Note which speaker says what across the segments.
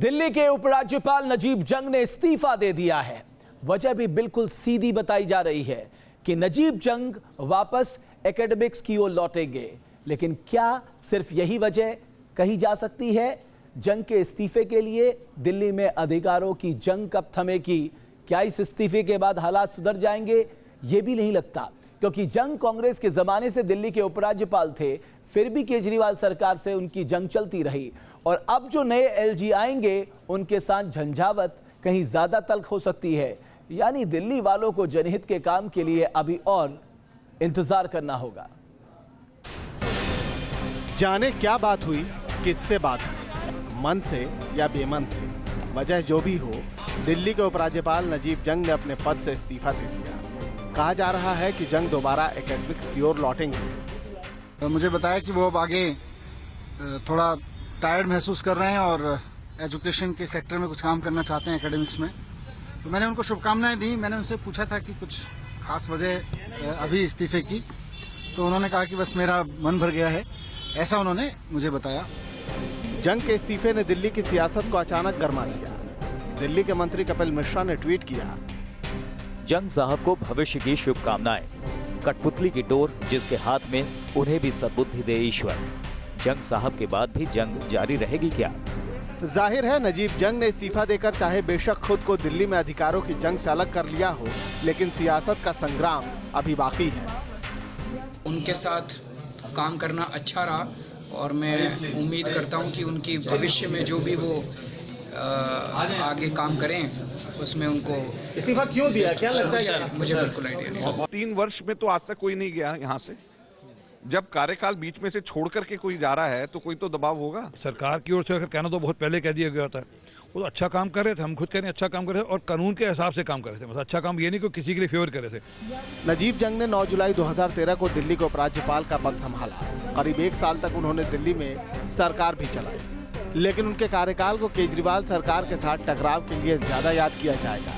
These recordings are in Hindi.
Speaker 1: दिल्ली के उपराज्यपाल नजीब जंग ने इस्तीफा दे दिया है। वजह भी बिल्कुल सीधी बताई जा रही है कि नजीब जंग वापस एकेडमिक्स की ओर लौटेंगे। लेकिन क्या सिर्फ यही वजह कही जा सकती है? जंग के इस्तीफे के लिए दिल्ली में अधिकारों की जंग कब थमेगी? क्या इस इस्तीफे के बाद हालात सुधर जाएंगे? ये भी नहीं लगता, क्योंकि जंग कांग्रेस के जमाने से दिल्ली के उपराज्यपाल थे, फिर भी केजरीवाल सरकार से उनकी जंग चलती रही। और अब जो नए एलजी आएंगे उनके साथ झंझावत कहीं ज्यादा तल्ख हो सकती है। यानी दिल्ली वालों को जनहित के काम के लिए अभी और इंतजार करना होगा।
Speaker 2: जाने क्या बात हुई, किससे बात हुई, मन से या बेमन से, वजह जो भी हो, दिल्ली के उपराज्यपाल नजीब जंग ने अपने पद से इस्तीफा दे दिया। कहा जा रहा है कि जंग दोबारा एकेडमिक्स की ओर लौटेंगे।
Speaker 3: मुझे बताया कि वो अब आगे थोड़ा टायर्ड महसूस कर रहे हैं और एजुकेशन के सेक्टर में कुछ काम करना चाहते हैं, एकेडमिक्स में। तो मैंने उनको शुभकामनाएं दी। मैंने उनसे पूछा था कि कुछ खास वजह अभी इस्तीफे की, तो उन्होंने कहा कि बस मेरा मन भर गया है, ऐसा उन्होंने मुझे बताया।
Speaker 2: जंग के इस्तीफे ने दिल्ली की सियासत को अचानक गरमा दिया। दिल्ली के मंत्री कपिल मिश्रा ने ट्वीट किया,
Speaker 4: जंग साहब को भविष्य की शुभकामनाएं। कठपुतली की डोर जिसके हाथ में, उन्हें भी सद्बुद्धि दे ईश्वर। जंग साहब के बाद भी जंग जारी रहेगी क्या?
Speaker 2: जाहिर है नजीब जंग ने इस्तीफा देकर चाहे बेशक खुद को दिल्ली में अधिकारों की जंग से अलग कर लिया हो, लेकिन सियासत का संग्राम अभी बाकी है।
Speaker 5: उनके साथ काम करना अच्छा रहा और मैं उम्मीद करता हूं कि उनकी भविष्य में जो भी वो आगे काम करें उसमें उनको
Speaker 1: इस्तीफा क्यों दिया, क्या लगता है?
Speaker 5: मुझे बिल्कुल आइडिया नहीं।
Speaker 6: 3 वर्ष में तो आज तक कोई नहीं गया यहाँ से। जब कार्यकाल बीच में से छोड़ करके कोई जा रहा है तो कोई तो दबाव होगा।
Speaker 7: सरकार की ओर से अगर कहना तो बहुत पहले कह दिया गया था, वो तो अच्छा काम कर रहे थे, हम खुद कह रहे हैं अच्छा काम कर रहे थे और कानून के हिसाब से काम कर रहे थे। बस अच्छा काम ये नहीं कि किसी के लिए फेवर कर रहे थे।
Speaker 2: नजीब जंग ने 9 जुलाई 2013 को दिल्ली के उपराज्यपाल का पद संभाला। करीब 1 साल तक उन्होंने दिल्ली में सरकार भी चलाई, लेकिन उनके कार्यकाल को केजरीवाल सरकार के साथ टकराव के लिए ज्यादा याद किया जाएगा।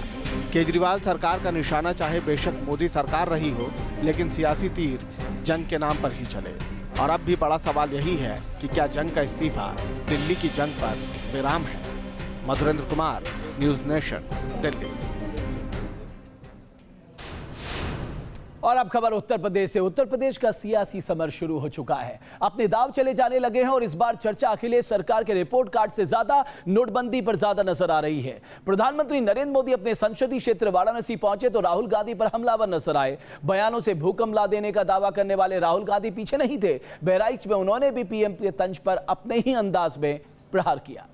Speaker 2: केजरीवाल सरकार का निशाना चाहे बेशक मोदी सरकार रही हो, लेकिन सियासी तीर जंग के नाम पर ही चले। और अब भी बड़ा सवाल यही है कि क्या जंग का इस्तीफा दिल्ली की जंग पर विराम है? Madhurendra Kumar, news nation, Delhi.
Speaker 1: और अब खबर उत्तर प्रदेश से। उत्तर प्रदेश का सियासी समर शुरू हो चुका है, अपने दाव चले जाने लगे हैं और इस बार चर्चा अखिलेश सरकार के रिपोर्ट कार्ड से ज्यादा नोटबंदी पर ज्यादा नजर आ रही है। प्रधानमंत्री नरेंद्र मोदी अपने संसदीय क्षेत्र वाराणसी पहुंचे तो राहुल गांधी पर हमलावर नजर आए। बयानों से भूकंप ला देने का दावा करने वाले राहुल गांधी पीछे नहीं थे। बहराइच में उन्होंने भी पीएम के तंज पर अपने ही अंदाज में प्रहार किया।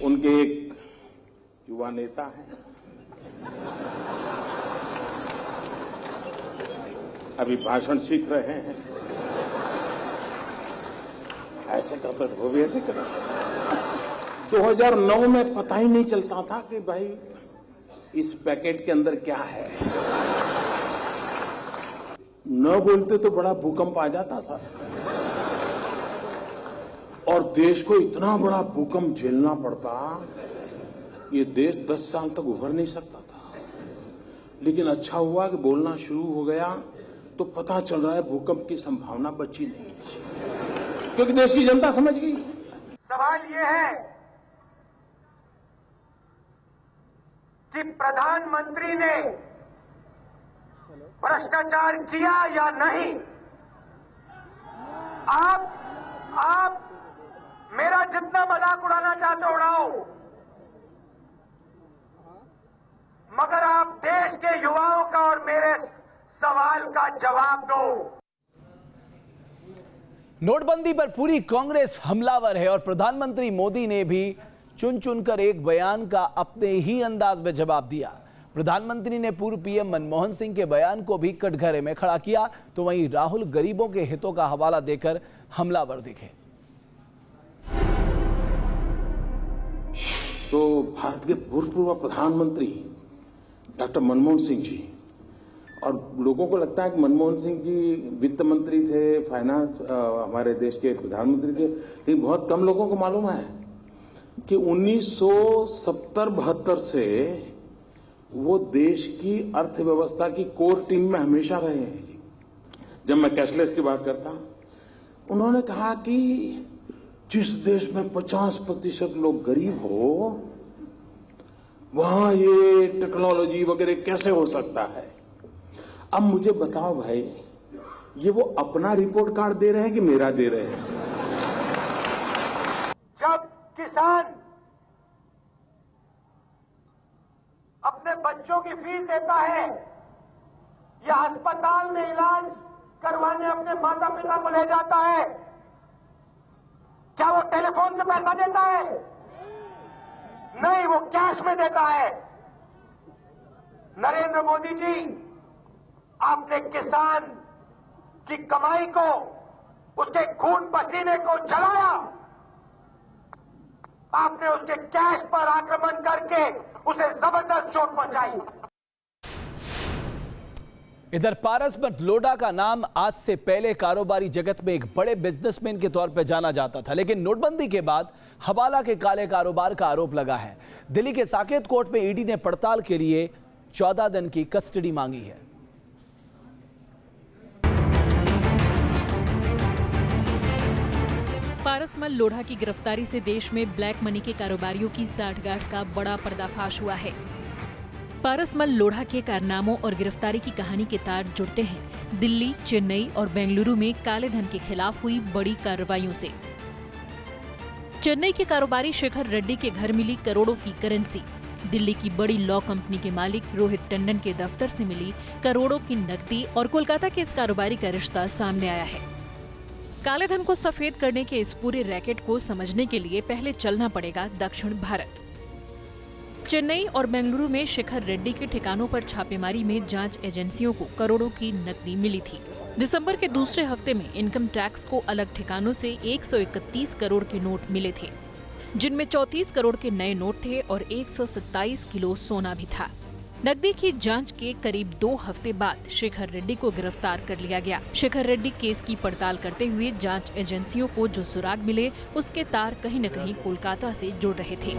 Speaker 8: उनके एक युवा नेता हैं, अभी भाषण सीख रहे हैं, ऐसे करते वो भी ऐसे कर। 2009 में पता ही नहीं चलता था कि भाई इस पैकेट के अंदर क्या है। न बोलते तो बड़ा भूकंप आ जाता था और देश को इतना बड़ा भूकंप झेलना पड़ता, ये देश 10 साल तक उभर नहीं सकता था। लेकिन अच्छा हुआ कि बोलना शुरू हो गया तो पता चल रहा है भूकंप की संभावना बची नहीं, क्योंकि देश की जनता समझ गई।
Speaker 9: सवाल ये है कि प्रधानमंत्री ने भ्रष्टाचार किया या नहीं। आप मेरा जितना मजाक उड़ाना चाहते हो उड़ाओ, मगर आप देश के युवाओं का और मेरे सवाल का जवाब दो।
Speaker 1: नोटबंदी पर पूरी कांग्रेस हमलावर है और प्रधानमंत्री मोदी ने भी चुन चुनकर एक बयान का अपने ही अंदाज में जवाब दिया। प्रधानमंत्री ने पूर्व पीएम मनमोहन सिंह के बयान को भी कटघरे में खड़ा किया, तो वहीं राहुल गरीबों के हितों का हवाला देकर हमलावर दिखे।
Speaker 8: तो भारत के भूतपूर्व प्रधानमंत्री डॉक्टर मनमोहन सिंह जी, और लोगों को लगता है कि मनमोहन सिंह जी वित्त मंत्री थे, फाइनेंस हमारे देश के प्रधानमंत्री थे, लेकिन बहुत कम लोगों को मालूम है कि 1970-72 से वो देश की अर्थव्यवस्था की कोर टीम में हमेशा रहे हैं। जब मैं कैशलेस की बात करता, उन्होंने कहा कि जिस देश में 50% लोग गरीब हो, वहां ये टेक्नोलॉजी वगैरह कैसे हो सकता है? अब मुझे बताओ भाई, ये वो अपना रिपोर्ट कार्ड दे रहे हैं कि मेरा दे रहे हैं?
Speaker 9: जब किसान अपने बच्चों की फीस देता है या अस्पताल में इलाज करवाने अपने माता पिता को ले जाता है, क्या वो टेलीफोन से पैसा देता है? नहीं, वो कैश में देता है। नरेंद्र मोदी जी, आपने किसान की कमाई को, उसके खून पसीने को जलाया। आपने उसके कैश पर आक्रमण करके उसे जबरदस्त चोट पहुंचाई।
Speaker 1: इधर पारसमल लोढ़ा का नाम आज से पहले कारोबारी जगत में एक बड़े बिजनेसमैन के तौर पर जाना जाता था, लेकिन नोटबंदी के बाद हवाला के काले कारोबार का आरोप लगा है। दिल्ली के साकेत कोर्ट में ईडी ने पड़ताल के लिए 14 दिन की कस्टडी मांगी है।
Speaker 10: पारसमल लोढ़ा की गिरफ्तारी से देश में ब्लैक मनी के कारोबारियों की साठगांठ का बड़ा पर्दाफाश हुआ है। पारसमल लोढ़ा के कारनामों और गिरफ्तारी की कहानी के तार जुड़ते हैं दिल्ली, चेन्नई और बेंगलुरु में काले धन के खिलाफ हुई बड़ी कार्रवाइयों से। चेन्नई के कारोबारी शेखर रेड्डी के घर मिली करोड़ों की करेंसी, दिल्ली की बड़ी लॉ कंपनी के मालिक रोहित टंडन के दफ्तर से मिली करोड़ों की नकदी और कोलकाता के इस कारोबारी का रिश्ता सामने आया है। काले धन को सफेद करने के इस पूरे रैकेट को समझने के लिए पहले चलना पड़ेगा दक्षिण भारत। चेन्नई और बेंगलुरु में शेखर रेड्डी के ठिकानों पर छापेमारी में जांच एजेंसियों को करोड़ों की नकदी मिली थी। दिसंबर के दूसरे हफ्ते में इनकम टैक्स को अलग ठिकानों से 131 करोड़ के नोट मिले थे, जिनमें 34 करोड़ के नए नोट थे और 127 किलो सोना भी था। नकदी की जांच के करीब 2 हफ्ते बाद शेखर रेड्डी को गिरफ्तार कर लिया गया। शेखर रेड्डी केस की पड़ताल करते हुए जांच एजेंसियों को जो सुराग मिले उसके तार कहीं न कहीं कोलकाता से जुड़ रहे थे।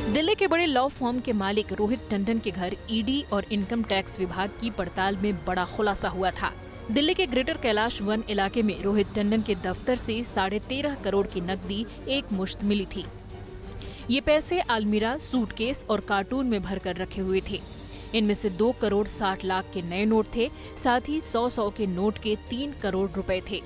Speaker 10: दिल्ली के बड़े लॉ फर्म के मालिक रोहित टंडन के घर ईडी और इनकम टैक्स विभाग की पड़ताल में बड़ा खुलासा हुआ था। दिल्ली के ग्रेटर कैलाश वन इलाके में रोहित टंडन के दफ्तर से 13.5 करोड़ की नकदी एक मुश्त मिली थी। ये पैसे अलमीरा, सूटकेस और कार्टून में भरकर रखे हुए थे। इनमें से 2 करोड़ 60 लाख के नए नोट थे, साथ ही 100 के नोट के 3 करोड़ रुपए थे।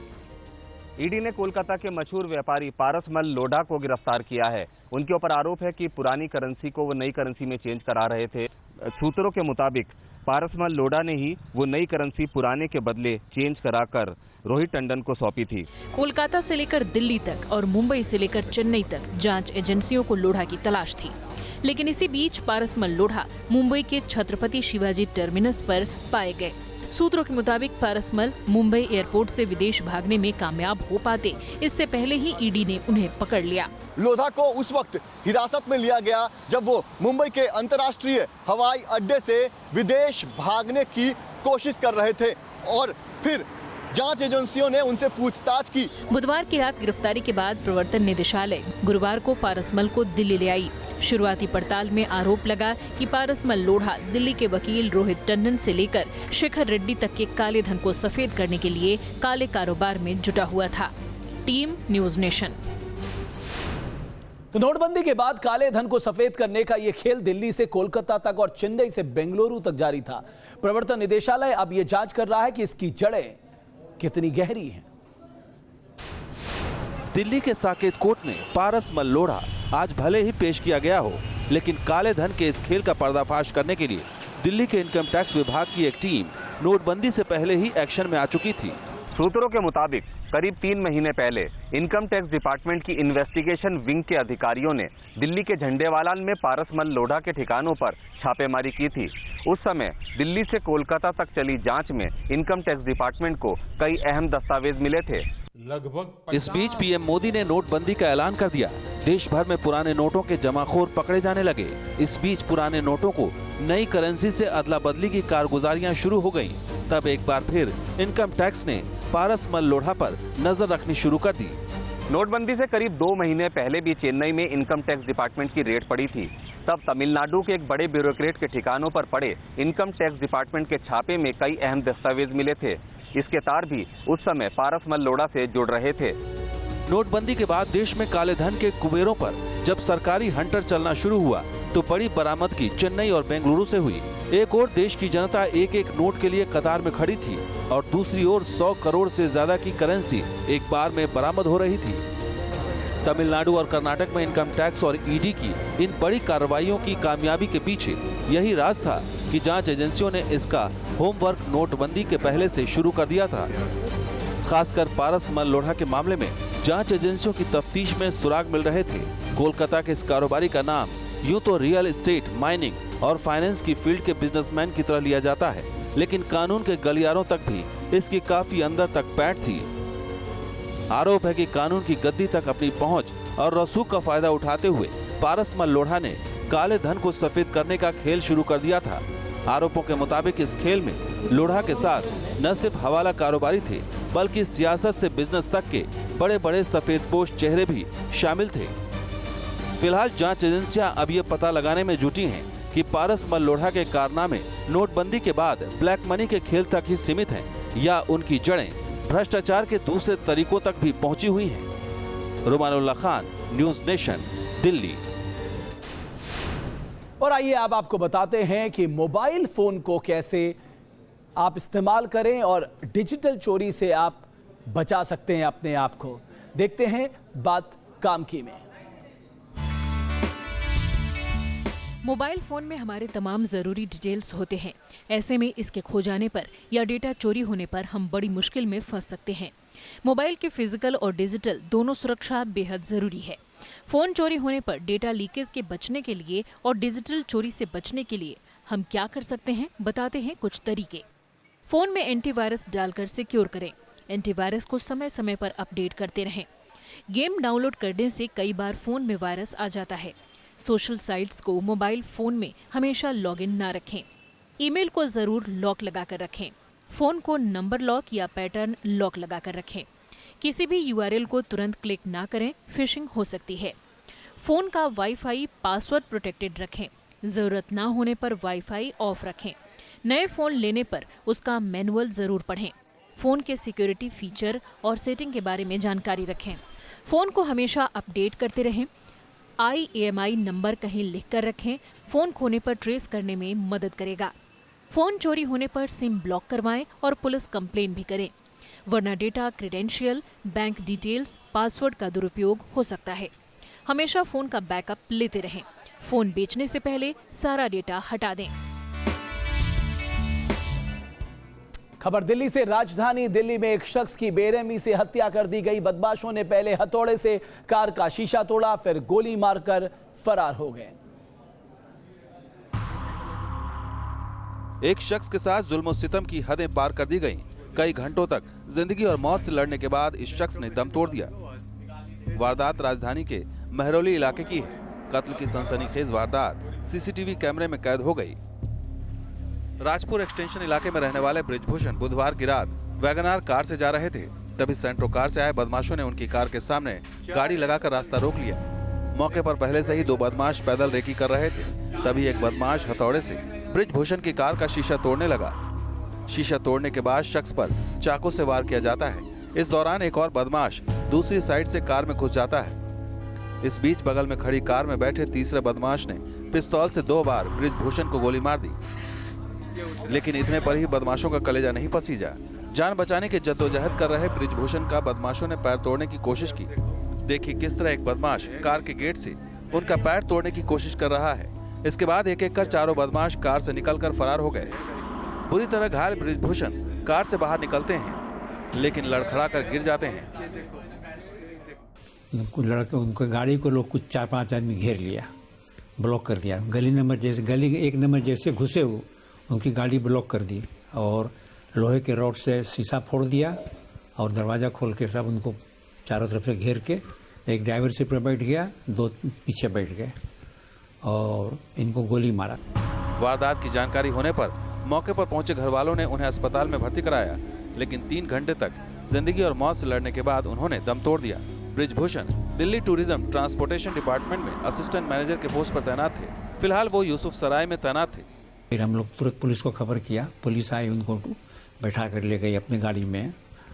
Speaker 11: ईडी ने कोलकाता के मशहूर व्यापारी पारसमल लोढ़ा को गिरफ्तार किया है। उनके ऊपर आरोप है कि पुरानी करेंसी को वो नई करेंसी में चेंज करा रहे थे। सूत्रों के मुताबिक पारसमल लोढ़ा ने ही वो नई करेंसी पुराने के बदले चेंज कराकर रोहित टंडन को सौंपी थी।
Speaker 10: कोलकाता से लेकर दिल्ली तक और मुंबई से लेकर चेन्नई तक जांच एजेंसियों को लोढ़ा की तलाश थी, लेकिन इसी बीच पारसमल लोढ़ा मुंबई के छत्रपति शिवाजी टर्मिनस पर पाए गए। सूत्रों के मुताबिक पारसमल मुंबई एयरपोर्ट से विदेश भागने में कामयाब हो पाते, इससे पहले ही ईडी ने उन्हें पकड़ लिया।
Speaker 12: लोढ़ा को उस वक्त हिरासत में लिया गया जब वो मुंबई के अंतर्राष्ट्रीय हवाई अड्डे से विदेश भागने की कोशिश कर रहे थे और फिर जांच एजेंसियों ने उनसे पूछताछ की।
Speaker 10: बुधवार की रात गिरफ्तारी के बाद प्रवर्तन निदेशालय गुरुवार को पारसमल को दिल्ली ले आई। शुरुआती पड़ताल में आरोप लगा कि पारसमल लोढ़ा दिल्ली के वकील रोहित टंडन से लेकर शेखर रेड्डी तक के काले धन को सफेद करने के लिए काले कारोबार में जुटा हुआ था। Team news nation.
Speaker 1: तो नोटबंदी के बाद काले धन को सफेद करने का यह खेल दिल्ली से कोलकाता तक और चेन्नई से बेंगलुरु तक जारी था। प्रवर्तन निदेशालय अब यह जांच कर रहा है कि इसकी जड़ें कितनी गहरी हैं।
Speaker 13: दिल्ली के साकेत कोर्ट में पारसमल लोढ़ा आज भले ही पेश किया गया हो, लेकिन काले धन के इस खेल का पर्दाफाश करने के लिए दिल्ली के इनकम टैक्स विभाग की एक टीम नोटबंदी से पहले ही एक्शन में आ चुकी थी।
Speaker 11: सूत्रों के मुताबिक करीब 3 महीने पहले इनकम टैक्स डिपार्टमेंट की इन्वेस्टिगेशन विंग के अधिकारियों ने दिल्ली के झंडेवालान में पारसमल लोढ़ा के ठिकानों पर छापेमारी की थी। उस समय दिल्ली से कोलकाता तक चली जांच में इनकम टैक्स डिपार्टमेंट को कई अहम दस्तावेज मिले थे।
Speaker 13: लगभग इस बीच पीएम मोदी ने नोटबंदी का ऐलान कर दिया। देश भर में पुराने नोटों के जमाखोर पकड़े जाने लगे। इस बीच पुराने नोटों को नई करेंसी से अदला बदली की कारगुजारियां शुरू हो गईं। तब एक बार फिर इनकम टैक्स ने पारसमल लोढ़ा पर नजर रखनी शुरू कर दी।
Speaker 11: नोटबंदी से करीब 2 महीने पहले भी चेन्नई में इनकम टैक्स डिपार्टमेंट की रेड पड़ी थी। तब तमिलनाडु के एक बड़े ब्यूरोक्रेट के ठिकानों पर पड़े इनकम टैक्स डिपार्टमेंट के छापे में कई अहम दस्तावेज मिले थे। इसके तार भी उस समय पारसमल लोढ़ा से जुड़ रहे थे।
Speaker 13: नोटबंदी के बाद देश में काले धन के कुबेरों पर जब सरकारी हंटर चलना शुरू हुआ तो बड़ी बरामदगी चेन्नई और बेंगलुरु से हुई। एक ओर देश की जनता एक एक नोट के लिए कतार में खड़ी थी और दूसरी ओर 100 करोड़ से ज्यादा की करेंसी एक बार में बरामद हो रही थी। तमिलनाडु और कर्नाटक में इनकम टैक्स और ईडी की इन बड़ी कार्रवाइयों की कामयाबी के पीछे यही राज था कि जांच एजेंसियों ने इसका होमवर्क नोटबंदी के पहले से शुरू कर दिया था। खासकर पारसमल लोढ़ा के मामले में जांच एजेंसियों की तफ्तीश में सुराग मिल रहे थे। कोलकाता के इस कारोबारी का नाम यूं तो रियल एस्टेट, माइनिंग और फाइनेंस की फील्ड के बिजनेसमैन की तरह लिया जाता है, लेकिन कानून के गलियारों तक भी इसकी काफी अंदर तक पैठ थी। आरोप है कि कानून की गद्दी तक अपनी पहुंच और रसूख का फायदा उठाते हुए पारसमल लोढ़ा ने काले धन को सफेद करने का खेल शुरू कर दिया था। आरोपों के मुताबिक इस खेल में लोढ़ा के साथ न सिर्फ हवाला कारोबारी थे, बल्कि सियासत से बिजनेस तक के बड़े बड़े सफेदपोश चेहरे भी शामिल थे। फिलहाल जांच एजेंसियां अब ये पता लगाने में जुटी हैं कि पारसमल लोढ़ा के कारनामे नोटबंदी के बाद ब्लैक मनी के खेल तक ही सीमित हैं या उनकी जड़ें भ्रष्टाचार के दूसरे तरीकों तक भी पहुंची हुई हैं। रुमानुल्लाह खान, न्यूज़ नेशन, दिल्ली।
Speaker 1: और आइए अब आपको बताते हैं कि मोबाइल फोन को कैसे आप इस्तेमाल करें और डिजिटल चोरी से आप बचा सकते हैं अपने आप को। देखते हैं बात काम की में।
Speaker 10: मोबाइल फोन में हमारे तमाम जरूरी डिटेल्स होते हैं। ऐसे में इसके खो जाने पर या डेटा चोरी होने पर हम बड़ी मुश्किल में फंस सकते हैं। मोबाइल की फिजिकल और डिजिटल दोनों सुरक्षा बेहद जरूरी है। फोन चोरी होने पर डेटा लीकेज के बचने के लिए और डिजिटल चोरी से बचने के लिए हम क्या कर सकते हैं, बताते हैं कुछ तरीके। फोन में एंटीवायरस डालकर सिक्योर करें। एंटीवायरस को समय समय पर अपडेट करते रहें। गेम डाउनलोड करने से कई बार फोन में वायरस आ जाता है। सोशल साइट्स को मोबाइल फोन में हमेशा लॉगिन ना रखें। ईमेल को जरूर लॉक लगाकर रखें। फोन को नंबर लॉक या पैटर्न लॉक लगाकर रखें। किसी भी यूआरएल को तुरंत क्लिक ना करें, फिशिंग हो सकती है। फोन का वाईफाई पासवर्ड प्रोटेक्टेड रखें। जरूरत ना होने पर वाईफाई ऑफ रखें। नए फोन लेने पर उसका मैनुअल जरूर पढ़ें। फोन के सिक्योरिटी फीचर और सेटिंग के बारे में जानकारी रखें। फोन को हमेशा अपडेट करते रहें। IAMI नंबर कहीं लिख कर रखें। फोन खोने पर ट्रेस करने में मदद करेगा। फोन चोरी होने पर सिम ब्लॉक करवाएं और पुलिस कंप्लेन भी करें, वरना data, credential, bank details, password का दुरुपयोग हो सकता है। हमेशा फोन का बैकअप लेते रहें। फोन बेचने से पहले सारा डेटा हटा दें।
Speaker 1: खबर दिल्ली से। राजधानी दिल्ली में एक शख्स की बेरहमी से हत्या कर दी गई। बदमाशों ने पहले हथौड़े से कार का शीशा तोड़ा, फिर गोली मारकर फरार हो गए।
Speaker 13: एक शख्स के साथ जुल्म और सितम की हदें पार कर दी गईं। कई घंटों तक जिंदगी और मौत से लड़ने के बाद इस शख्स ने दम तोड़ दिया। वारदात राजधानी के महरौली इलाके की है। कत्ल की सनसनीखेज वारदात सीसीटीवी कैमरे में कैद हो गई। राजपुर एक्सटेंशन इलाके में रहने वाले बृजभूषण बुधवार की रात वैगनार कार से जा रहे थे। तभी सेंट्रो कार से आए बदमाशों ने उनकी कार के सामने गाड़ी लगाकर रास्ता रोक लिया। मौके पर पहले से ही दो बदमाश पैदल रेकी कर रहे थे। तभी एक बदमाश हथौड़े से बृजभूषण की कार का शीशा तोड़ने लगा। शीशा तोड़ने के बाद शख्स पर चाकू से वार किया जाता है। इस दौरान एक और बदमाश दूसरी साइड से कार में घुस जाता है। इस बीच बगल में खड़ी कार में बैठे तीसरे बदमाश ने पिस्तौल से 2 बार बृजभूषण को गोली मार दी, लेकिन इतने पर ही बदमाशों का कलेजा नहीं पसीजा। जान बचाने की जद्दोजहद कर रहे बृजभूषण का बदमाशों ने पैर तोड़ने की कोशिश की। देखिए किस तरह एक बदमाश कार के गेट से उनका पैर तोड़ने की कोशिश कर रहा है। इसके बाद एक एक कर चारों बदमाश कार से निकलकर फरार हो गए। बुरी तरह घायल बृजभूषण कार से बाहर निकलते हैं, लेकिन लड़खड़ा कर गिर जाते हैं।
Speaker 14: उनको गाड़ी को लोग कुछ 4-5 आदमी घेर लिया, ब्लॉक कर दिया। गली 1 नंबर जैसे घुसे वो उनकी गाड़ी ब्लॉक कर दी और लोहे के रॉड से शीशा फोड़ दिया और दरवाज़ा खोल के सब उनको चारों तरफ से घेर के एक ड्राइवर सीट पर बैठ गया, 2 पीछे बैठ गए और इनको गोली मारा।
Speaker 13: वारदात की जानकारी होने पर मौके पर पहुंचे घर वालों ने उन्हें अस्पताल में भर्ती कराया, लेकिन 3 घंटे तक जिंदगी और मौत से लड़ने के बाद उन्होंने दम तोड़ दिया। Brijbhushan Delhi tourism transportation department में असिस्टेंट मैनेजर के पोस्ट पर तैनात थे। फिलहाल वो यूसुफ सराय में तैनात थे।
Speaker 14: फिर हम लोग तुरंत पुलिस को खबर किया, पुलिस आई, उनको बैठा कर ले गई अपनी गाड़ी में।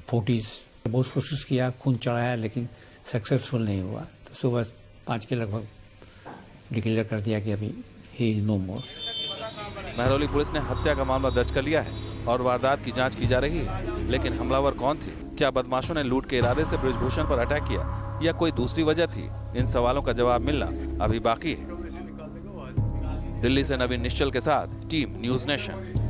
Speaker 14: फोर्टिस बहुत कोशिश किया, खून चढ़ाया, लेकिन सक्सेसफुल नहीं हुआ। तो सुबह 5 के लगभग डिक्लेयर कर दिया कि अभी ही is no more.
Speaker 13: Mehrauli police ने हत्या का मामला दर्ज कर लिया है और वारदात की जांच की जा रही है। लेकिन हमलावर कौन थे? क्या बदमाशों ने लूट के इरादे से बृजभूषण पर अटैक किया या कोई दूसरी वजह थी? इन सवालों का जवाब मिलना अभी बाकी है। दिल्ली से नवीन निश्चल के साथ टीम न्यूज़ नेशन।